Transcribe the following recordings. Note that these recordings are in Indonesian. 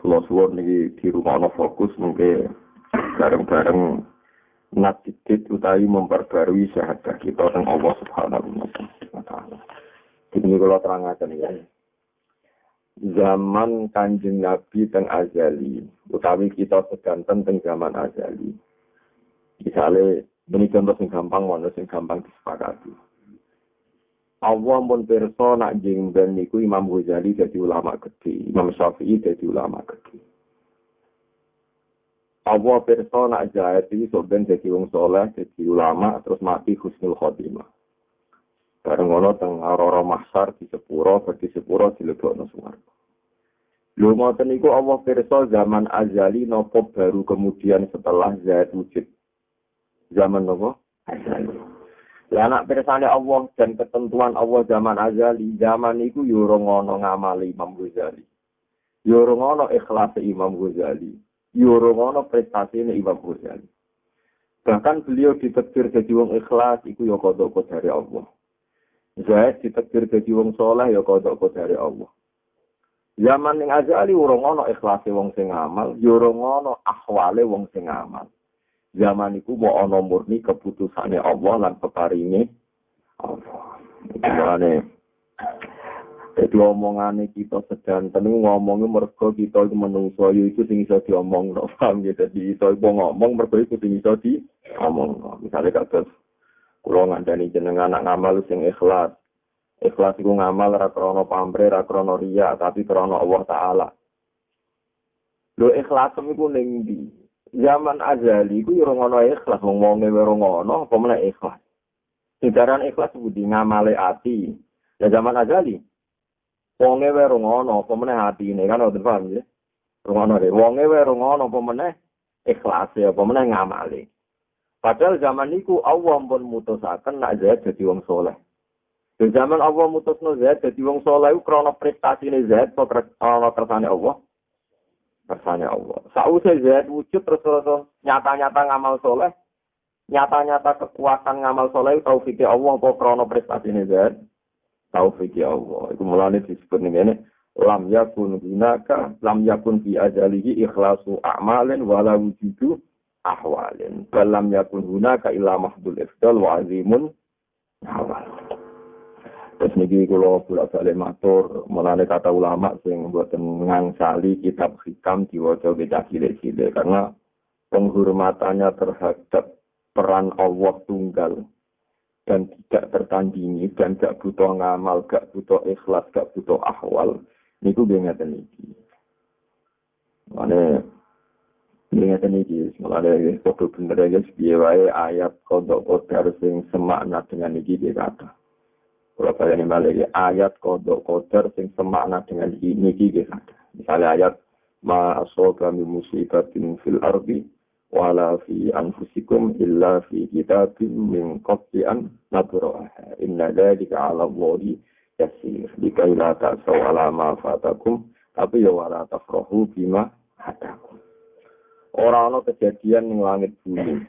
kula suwun niki di rumah ana fokus mungkin bareng-bareng natidit utawi memperbarui syahadat kita teng Allah Subhanahu wa taala. Ini kula terangaken ya. Zaman Kanjeng Nabi teng azali utawi kita sedanten teng zaman azali. Misale ini contoh sing gampang ono sing gampang disepakati. Allah pun pirsa nak jengben niku Imam Ghazali dadi ulama gede, Imam Syafi'i dadi ulama gede. Allah pirsa nak Zaid iki soben dadi wong saleh, dadi ulama terus mati husnul khotimah. Bareng ngono teng ora mahsyar di sepuro dilebokno swarga. Lho ngoten niku Allah pirsa zaman azali napa baru kemudian setelah Zaid wujud. Zaman napa? Azali. Lah anak pirsane Allah dan ketentuan Allah zaman azali, zaman iku yo ora ngono ngamali Imam Ghazali. Yo ora ngono ikhlas Imam Ghazali. Yo ora ngono prestasine Imam Ghazali. Bahkan beliau ditakdir jadi wong ikhlas iku yo kodok dari Allah. Zaid ditakdir jadi wong saleh yo kodok dari Allah. Zaman ning azali ora ngono ikhlase wong sing amal, yo ora ngono ahwale wong sing amal. Zaman iku mau ana murni keputusane Allah lan peparinge Allah. Mulane dadi omongane kita sedanten ngomongi mergo kita iku menungso iku sing iso diomongno. Paham ya dadi iso ngomong mergo iku sing iso diomongno. Misale kados kula ngandani jenengan anak ngamal sing ikhlas. Ikhlas iku ngamal ora krana pamrih, ora krana riya, tapi krana Allah taala. Lho ikhlas iku ning ndi? Zaman azali ku ora ngono ikhlas wong-wonge ora ngono apa meneh ikhlas. Sedaran ikhlas budi ngamale ati. Ya zaman azali wonge ora ngono apa meneh atine kan ora paham ya. Ngono deh wonge ora ngono apa meneh ikhlas ya apa meneh ngamale. Padahal zaman niku Allah pun mutusaken nek Zaid dadi wong saleh. Di zaman Allah mutusno Zaid dadi wong saleh ku krana prestasine Zaid ana kersane Allah. Kersane Allah. Sausé Zaid wujud terus nyata-nyata ngamal soleh, nyata-nyata kekuatan ngamal soleh taufike Allah apa krana prestasine Zaid? Taufike Allah. Iku mulane disebut ngene, lam yakun fi ajalihi ikhlasu a'malin wala wujudu ahwalin. Lam yakun hunaka illa mahdul ifdal wa azimun ahwal. Terus niki kula bolak-balik matur menane kata ulama sing mboten ngangsali kitab hikam diwaca beda cilik-cilik karena penghormatannya terhadap peran Allah tunggal dan tidak tertandingi dan gak butuh ngamal, gak butuh ikhlas, gak butuh ahwal niku ngeten iki. Mane ngeten iki mulane foto bener ya piye wae ayat kodok qadar sing semakna dengan iki kata. Kalau kalian balik ayat kodok qadar sing semakna dengan ini gitu. Misalnya ayat ma asaba min musibatin fil ardi wala fi anfusikum illa fi kitabim min qabli an nabraha inna dzalika 'ala Allahi yasir. Jika la ta'saw 'ala ma fatakum tapi ya wala tafrahu bima hadakum. Ora ana kejadian ning langit bumi.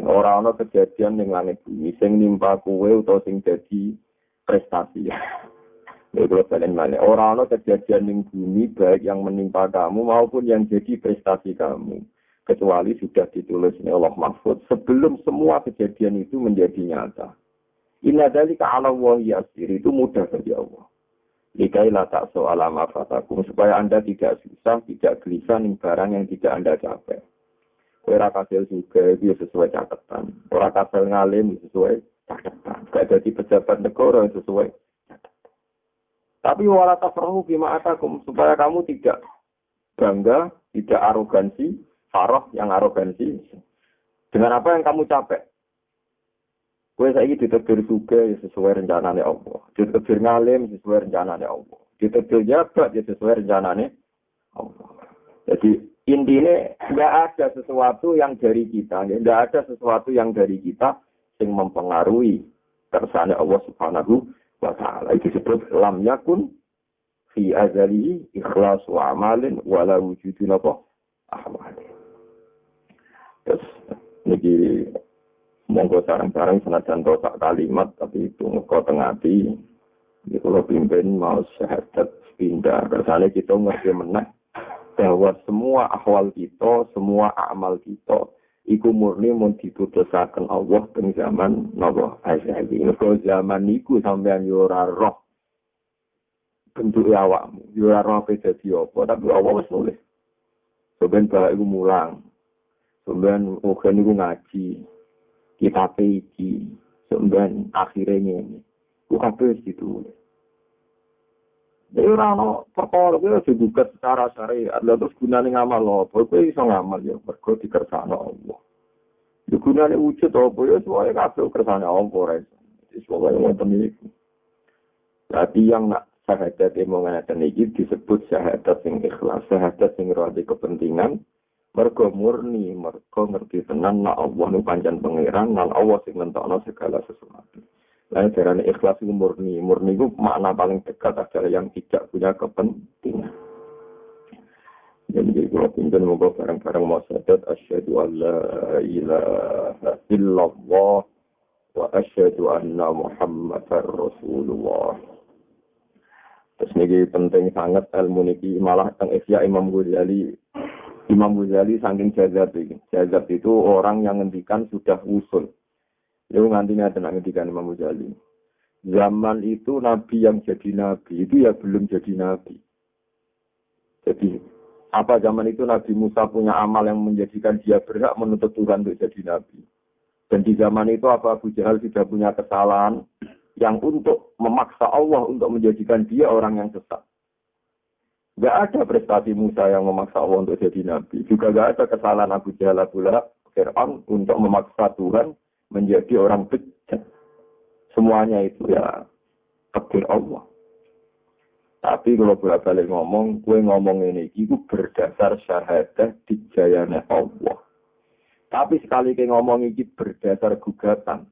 Ora ana kejadian ning langit bumi sing nimpa kowe utawa sing dadi prestasi ya. Kalau kalian mana orang kejadian di bumi baik yang menimpa kamu maupun yang jadi prestasi kamu kecuali sudah ditulis oleh Allah Mahfud sebelum semua kejadian itu menjadi nyata. Inna dzalika 'ala Allahi yasir itu mudah bagi Allah. Likai la ta'so ala ma fatakum supaya Anda tidak susah, tidak gelisah ning barang yang tidak Anda capai. Ora kasil juga itu sesuai catatan. Ora kasil ngalim sesuai catatan. Gak jadi pejabat negara sesuai catatan. Tapi wala tafrahu bima atakum supaya kamu tidak bangga, tidak arogansi, farah yang arogansi dengan apa yang kamu capai. Kowe saiki ditakdir juga ya sesuai rencanane Allah. Ditakdir ngalim sesuai rencanane Allah. Ditakdir jabat ya sesuai rencanane Allah. Jadi intinya tidak ada sesuatu yang dari kita, tidak ada sesuatu yang dari kita yang mempengaruhi kersane Allah Subhanahu wa taala. Itu disebut lam yakun fi azali ikhlasu amalin wala wujudu ahwalin. Terus niki monggo sareng-sareng senajan sak kalimat tapi itu ngeko tengati. Iki kula pimpin mau syahadat pindah kersane kita ngerti meneh bahwa semua ahwal kita, semua amal kita iku murni mun diputusaken Allah teng zaman napa azali. Mergo zaman niku sampean yo ora roh bentuk awakmu, yo ora roh ape dadi apa, tapi Allah wis nulis. Sampeyan bae iku mulang. Sampeyan oke niku ngaji. Kitab iki sampeyan akhire ngene. Ku kabeh ditulis. Jadi orang perkara itu juga secara syariat. Lalu terus gunanya ngamal apa? Kowe iso ngamal ya, mergo dikersakno Allah. Ya gunanya wujud apa ya, semuanya kabeh kersane Allah. Semuanya ngoten iki. Berarti yang nak syahadat ngeten iki disebut syahadat sing ikhlas, syahadat sing ora kepentingan, mergo murni, mergo ngerti tenan nak Allah nu pancen pangeran, lan Allah sing nentokno segala sesuatu. Lain darah ikhlas itu murni. Murni itu makna paling dekat adalah yang tidak punya kepentingan. Jadi kalau pimpin moga bareng-bareng mau syahadat asyhadu an la ilaha illallah wa asyhadu anna Muhammadar Rasulullah. Terus ini penting sangat ilmu niki malah teng Ihya Imam Ghazali. Imam Ghazali saking jazab iki. Jazab itu orang yang ngendikan sudah usul. Itu ngantinya tenang ngendikan Imam Ghazali. Zaman itu Nabi yang jadi Nabi itu ya belum jadi Nabi. Jadi apa zaman itu Nabi Musa punya amal yang menjadikan dia berhak menuntut Tuhan untuk jadi Nabi. Dan di zaman itu apa Abu Jahal sudah punya kesalahan yang untuk memaksa Allah untuk menjadikan dia orang yang sesat. Gak ada prestasi Musa yang memaksa Allah untuk jadi Nabi. Juga gak ada kesalahan Abu Jahal, Abu Lahab, Fir'aun untuk memaksa Tuhan menjadi orang bejat. Semuanya itu ya takdir Allah. Tapi kalau bolak-balik ngomong, gue ngomong ini itu berdasar syahadah dijayane Allah. Tapi sekali ke ngomong ini berdasar gugatan.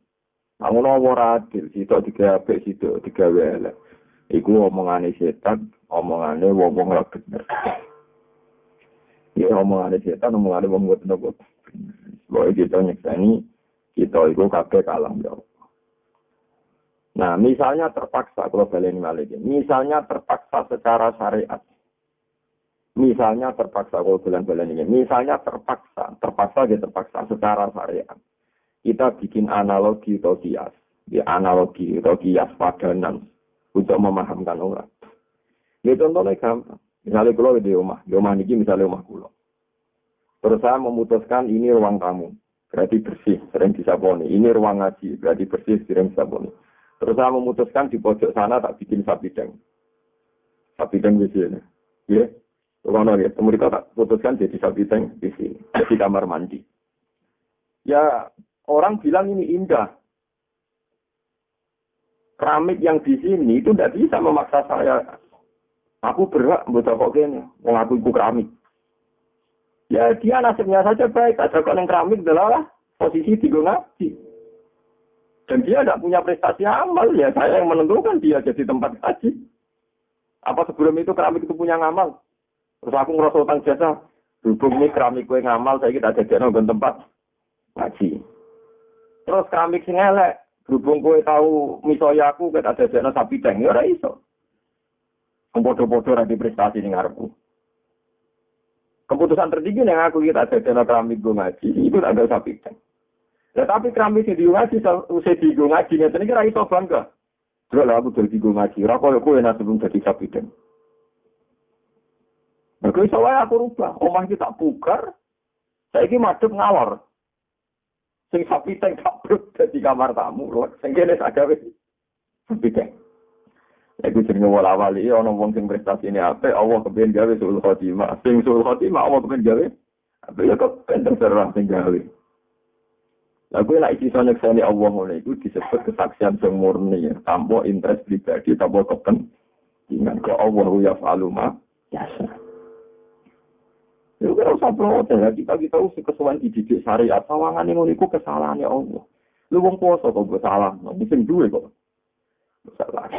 Namun orang adil, situ tiga apik, situ tiga welek. Iku omongane setan, omongane wong ora bener. Ya omongane setan, omongane wong bener. Boleh kita nyekseni kita itu kabeh kalah ya. Nah, misalnya terpaksa kalau baleni malih. Misalnya terpaksa secara syariat. Misalnya terpaksa kalau bulan-bulan ini. Misalnya terpaksa secara syariat. Kita bikin analogi atau kias. Ya analogi atau kias padanan untuk memahamkan orang. Ya contohnya gampang. Misalnya kalau di rumah ini misalnya rumah kulo. Terus saya memutuskan ini ruang tamu. Berarti bersih, sering disaboni. Ini ruang ngaji, berarti bersih, sering disaboni. Terus saya memutuskan di pojok sana tak bikin sabideng. Sabideng di sini. Ya, kalau ya, mereka tak putuskan jadi sabideng di sini, di kamar mandi. Ya, orang bilang ini indah. Keramik yang di sini itu tidak bisa memaksa saya. Aku berhak buat apa ini, mengaku itu keramik. Ya dia nasibnya saja baik, ada yang keramik adalah posisi di ngaji. Dan dia tidak punya prestasi amal, ya saya yang menentukan dia jadi tempat ngaji. Apa sebelum itu keramik itu punya ngamal? Terus aku ngerasa utang jasa, berhubung ini keramik gue ngamal, saya kita jadi tempat ngaji. Terus keramik sing elek, berhubung gue tahu misalnya aku kita jadi sapi deng, ya ora iso. Bodoh-bodoh lagi prestasi ning ngarepku. Keputusan tertinggi yang aku kita ada keramik gue ngaji, itu ada sapi kan. Ya, tapi keramik yang di ngaji, usai di gue ngaji, ini kira iso bangga. Terus lah aku jadi gue ngaji, rako aku enak sebelum jadi sapi kan. Nah, kalau soalnya aku rubah, omah kita bukar, saya ini madep ngalor. Sing sapi kan kabrut di kamar tamu, loh. Sing kene sak gawe sapi kan. Iku jenenge wala-wali ana wong sing prestasine apik, Allah kepen gawe sul khotimah. Sing sul khotimah Allah kepen gawe. Apik ya kok terserah sing gawe. Lah kuwi lek iso nekseni Allah ngono iku disebut kesaksian sing murni, tanpa interest pribadi, tanpa kepentingan ke Allah ya faluma yasa. Yo karo saprote ya kita usah kesuwen dididik syariat, sawangane ngono iku kesalahane Allah. Lu wong poso kok salah, mungkin duwe kok. Salah.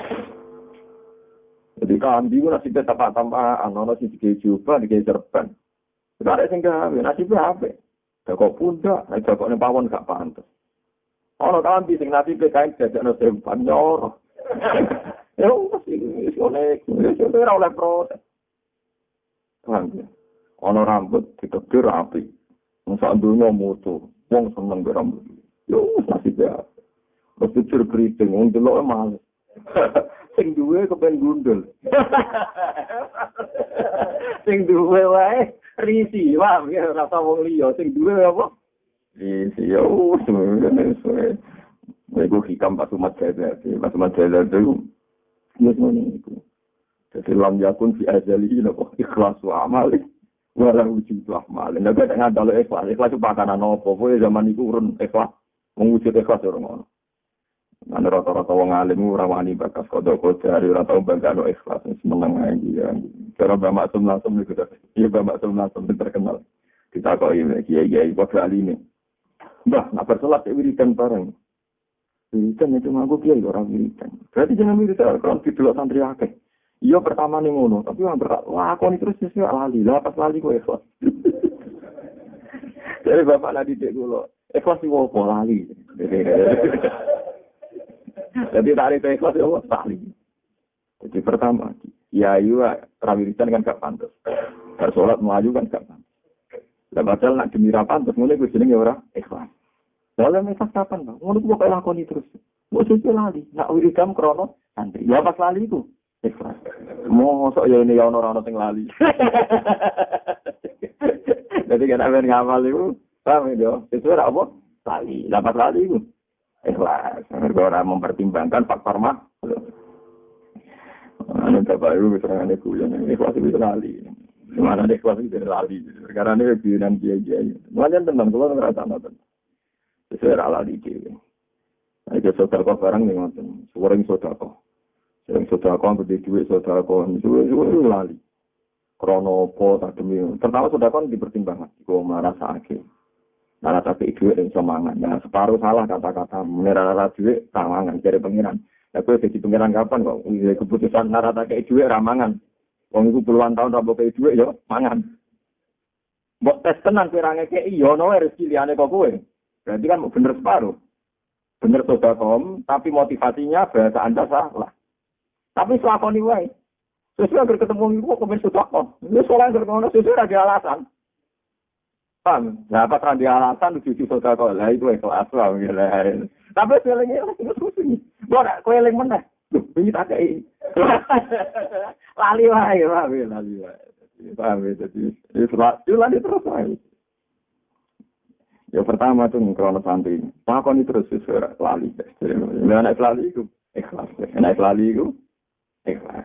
Jadi kambi itu nasibnya tambah-tambah, anak-anak sih dicoba, dicerban. Itu ada yang gawe, nasibnya apa? Jago pundak, jago pawon gak pantas. Anak kambi sing nasibnya kain jajan sempan nyoro. Ya masih unik, itu oleh proses. Kambi. ana rambut ditebir rapi. Wong sak donya mutu, wong seneng rambut. Yo nasib ya. Mesti cerita wong delok males. Sing duwe kepen gundul. Sing duwe wae risi, wah ya rasa wong liya sing duwe apa? Risi yo sebenarnya. Mereka hikam pas umat jaya itu, ngono itu. Jadi lam yakun fi azali napa ikhlasu amali wala wujud amal. Nek gak ngandalo ikhlas itu pakanan apa? Kowe zaman iku urun ikhlas, mewujud ikhlas ora ngono. Ana rata-rata wong alim ora wani bakas kodok dari ora tau bangga ikhlas meneng ae ya. Cara Mbak Maksum langsung niku to. Iya Mbak Maksum langsung terkenal. Kita kok kiai-kiai padha aline. Mbah, nak bersolat wiridan bareng. Wiridan itu ngaku kiai orang wiridan. Berarti jangan wiridan kalau didelok santri akeh. Iya pertama ning ngono, tapi yang berat. Wah, aku ini terus sesuk lali. Lah pas lali kok ikhlas. Jadi bapak lagi didik kula. Ikhlas iki opo lali. Jadi tarik ikhlas yo lali. Jadi pertama, ya iya rawiritan kan gak pantes. Bersolat maju kan gak pantes. Lah padahal nak demi ra pantes ngene kuwi jenenge ora ikhlas. Dalam ikhlas kapan, Bang? Ngono kok lakoni terus. Mbok sesuk lali. Nak wiridan krono santri. Ya pas lali iku ikhlas. Mosok ya ini ya ono sing lali. Jadi kan amen ngamal iku, paham yo. Sesuai apa? Lali. Dapat lali iku. Ikhlas. Mergo ora mempertimbangkan faktor mah. Ana bapak iku keterangane kuyon ikhlas itu lali. Mana ada ikhlas itu lali. Karena ini biunan kiai-kiai. Mulanya tenan kula ngrasa ngoten. Sesuai lali iki. Ayo sedekah barang ning ngoten. Suwering sedekah. Sing sedekah gede dhuwit sedekah suwe lali. Krono apa tak demi. Pertama sedekah dipertimbangkan. Iku marasake. Nara tapi dhuwit ing semangat. Nah, separuh salah kata-kata menera dhuwit tawangan dari pengiran. Lah kowe dadi pengiran kapan kok keputusan nara tak dhuwit ramangan. Wong iku puluhan tahun ra mbok dhuwit yo mangan. Mbok tes tenan kowe ra ngekeki yo ono rezeki liyane kok kowe. Berarti kan bener separuh. Bener sedekah, tapi motivasinya bahasa Anda salah. Tapi selakoni wae. Sesuai agar ketemu ibu komen sedekah. Wis ora ngono sesuai ada alasan. Paham? Nah, apa kan dia alasan cucu sedekah. Lah itu ikhlas wae ngene. Tapi selenge itu susah. Ora kowe eling meneh. Lho, iki tak kei. Lali wae, lali wae. Paham ya, jadi lali terus wae. Ya pertama tuh krono santri. Pakoni terus sesuai lali. Lah nek lali iku ikhlas. Nek lali iku ikhlas.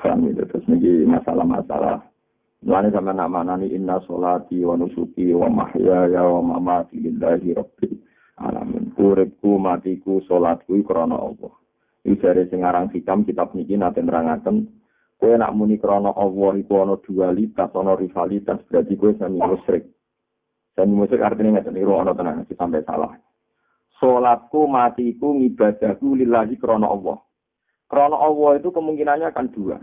Kami terus niki masalah-masalah. Mulane sampe nak manani inna sholati wa nusuki wa mahyaya wa mamati lillahi rabbil alamin. Uripku matiku salatku krana Allah. Iki jare sing aran hikam kitab niki nate nerangaken kowe nak muni krana Allah iku ana dualitas, ana rivalitas, berarti kowe sami musyrik. Sami musyrik artinya ngeten niku ana tenan sampai salah. Salatku matiku ngibadahku lillahi krana Allah. Krana Allah itu kemungkinannya kan dua.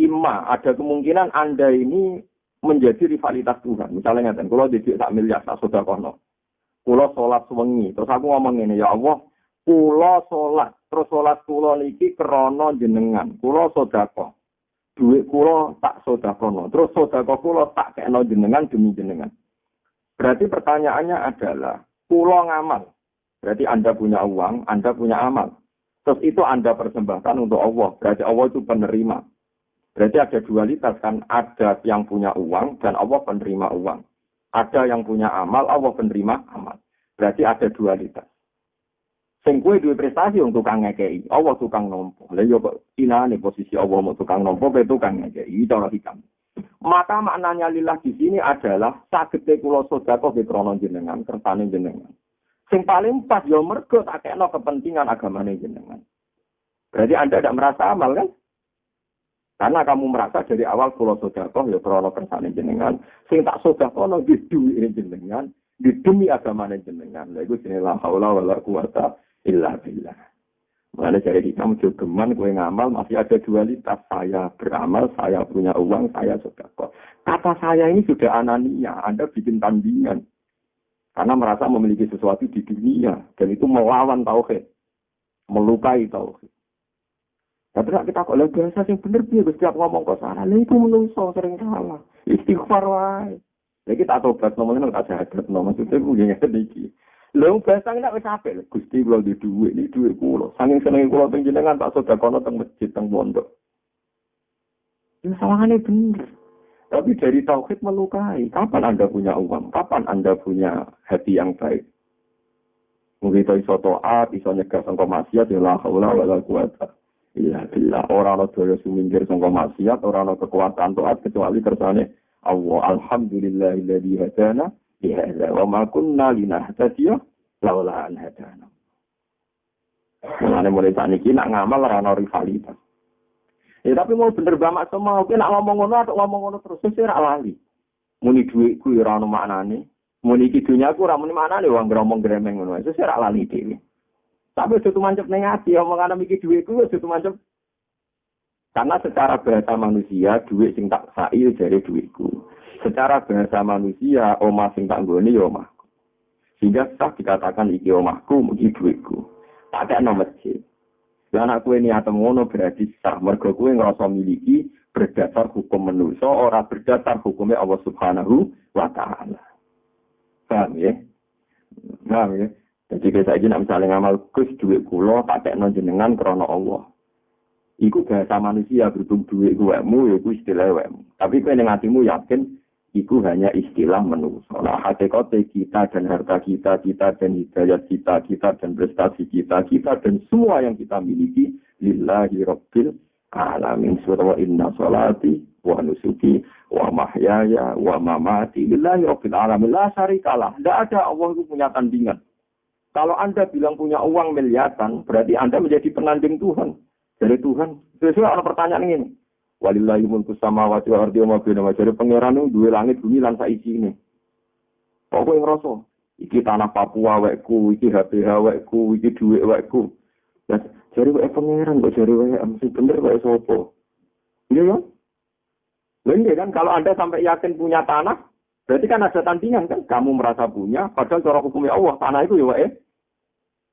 Imma ada kemungkinan Anda ini menjadi rivalitas Tuhan. Misalnya ngeten, kula didik sak miliar sak sedekahno. Kula salat wengi, terus aku ngomong ngene, ya Allah, kula salat, terus salat kula niki krana jenengan. Kula sedekah. Duit kula tak sedekahno. Terus sedekah kula tak kekno jenengan demi jenengan. Berarti pertanyaannya adalah, kula ngamal. Berarti Anda punya uang, Anda punya amal. Terus itu Anda persembahkan untuk Allah. Berarti Allah itu penerima. Berarti ada dualitas kan. Ada yang punya uang dan Allah penerima uang. Ada yang punya amal, Allah penerima amal. Berarti ada dualitas. Sing kowe duwe prestasi untuk tukang ngekei. Allah tukang nompo. Lah yo kok sinane posisi Allah mau tukang nompo, kowe tukang ngekei. Cara hikam. Maka maknanya lillah di sini adalah sagete kula sedekah ke krana jenengan, kersane jenengan. Sing paling pas yo mergo tak kekno kepentingan agamane jenengan. Berarti Anda tidak merasa amal kan? Karena kamu merasa dari awal kula sedekah ya krana kersane jenengan, sing tak sedekahno di duwe jenengan, di demi agamane jenengan. Lha iku jenenge la haula wala quwata illa billah. Mulane dari kita geman kowe ngamal masih ada dualitas, saya beramal, saya punya uang, saya sedekah. Kata saya ini sudah anania, Anda bikin tandingan. Karena merasa memiliki sesuatu di dunia dan itu melawan tauhid, melukai tauhid. Tapi nek kita kok lha bahasa sing bener piye Gus tiap ngomong kok salah. Lha iku menungso sering salah. Istighfar wae. Lha kita tobat ngomongin tak jahat maksudnya ku ngene iki. Lha bahasa nek wis apik Gusti kula di dhuwit iki dhuwit kula. Saking senenge kula teng jenengan tak sedakono teng masjid teng pondok. Ya salahane bener. Tapi dari tauhid melukai. Kapan Anda punya uang? Kapan Anda punya hati yang baik? Mungkin iso taat, iso nyegah sangka maksiat, ya la haula wala quwata illa billah. Ora ana daya suminggir sangka maksiat, ora ana kekuatan taat kecuali kersane Allah. Alhamdulillahilladzi hadana li hadza wa ma kunna linahtadiya laula an hadana. Mulai saniki nak ngamal ora ana rivalitas. Ya tapi mau bener banget semua, oke nak ngomong ngono atau ngomong ngono terus wis ora lali. Muni dhuwitku ya ora ono maknane. Muni iki dunyaku ora muni maknane wong ngomong gremeng ngono. Wis ora lali dhewe. Tapi aja tumancep ning ati omongane iki dhuwitku aja tumancep. Karena secara bahasa manusia dhuwit sing tak sai jare dhuwitku. Secara bahasa manusia omah sing tak nggone ya omahku. Sehingga sah dikatakan iki omahku, iki dhuwitku. Tak ana masjid. Lah anak kowe niat ngono berarti sah mergo kowe ngrasa miliki berdasar hukum manusia ora berdasar hukumnya Allah Subhanahu wa taala. Paham ya? Paham ya? Jadi kita iki nek misale ngamal Gus dhuwit kula tak tekno jenengan krana Allah. Iku bahasa manusia berhubung dhuwit kuwekmu ya iku istilah kuwekmu. Tapi kowe ning atimu yakin iku hanya istilah manusia. Nah, hakikate kita dan harta kita dan hidayat kita dan prestasi kita dan semua yang kita miliki lillahi rabbil alamin. Surah inna sholati wa nusuki wa mahyaya wa mamati lillahi rabbil alamin. La syarikalah. Tidak ada Allah itu punya tandingan. Kalau Anda bilang punya uang miliaran, berarti Anda menjadi penanding Tuhan. Dari Tuhan. Sesuai ada pertanyaan ini. Walillahi mulku samawati wal ardi wa ma bainahuma. Jare pangeran nu duwe langit bumi lan sak isine. Kok kowe ngrasa iki tanah Papua wekku, iki HPH wekku, iki dhuwit wekku. Lah jare wek pangeran kok jare wek mesti bener wek sapa? Iya ya? Lha kan kalau Anda sampai yakin punya tanah, berarti kan ada tandingan kan? Kamu merasa punya, padahal cara hukumnya Allah tanah itu ya wek.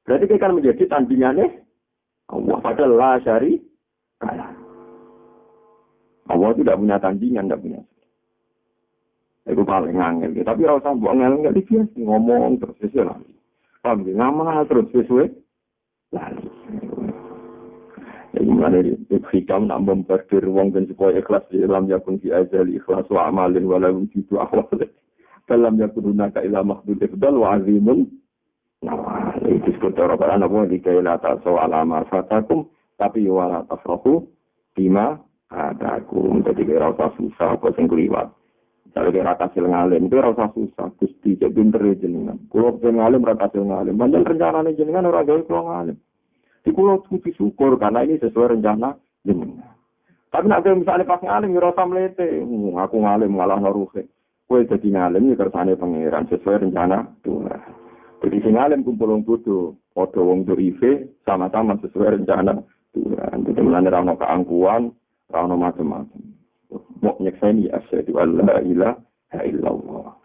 Berarti kan menjadi tandingannya Allah padahal la syari kalah. Allah tidak punya tandingan, tidak punya. Itu paling angel. Tapi kalau saya buat angel, nggak dibiasa ngomong terus sesuai lagi. Paham ya? Ngamal terus sesuai lagi. Jadi mulai dari hikam nak memperdir wong dan supaya ikhlas di dalam yakun fi azali ikhlas wa amalin walau jitu awal. Dalam yakun hunaka ila makhdud ifdal wa azimun. Nah, itu disebut orang apa di kailata soal amal fatakum tapi wala tafrahu bima ada aku jadi kira rasa susah apa sing kliwat. Kalau kira kasil ngalim itu rasa susah Gusti cek pinter jenengan. Kulo ben ngalim ra kasil ngalim. Panjen rencanane jenengan ora gawe kulo ngalim. Di kulo kudu syukur karena ini sesuai rencana jenengan. Tapi nek misalnya pas ngalim ya rasa mlete. Aku ngalim malah ngaruhe. Kowe dadi ngalim ya kersane pangeran sesuai rencana Tuhan. Jadi sing ngalim kumpul wong bodho, padha wong dorife sama-sama sesuai rencana Tuhan. Jadi mulane ra ono keangkuhan Rano macam-macam. Mau nyekseni asyhadu an la ilaha illallah.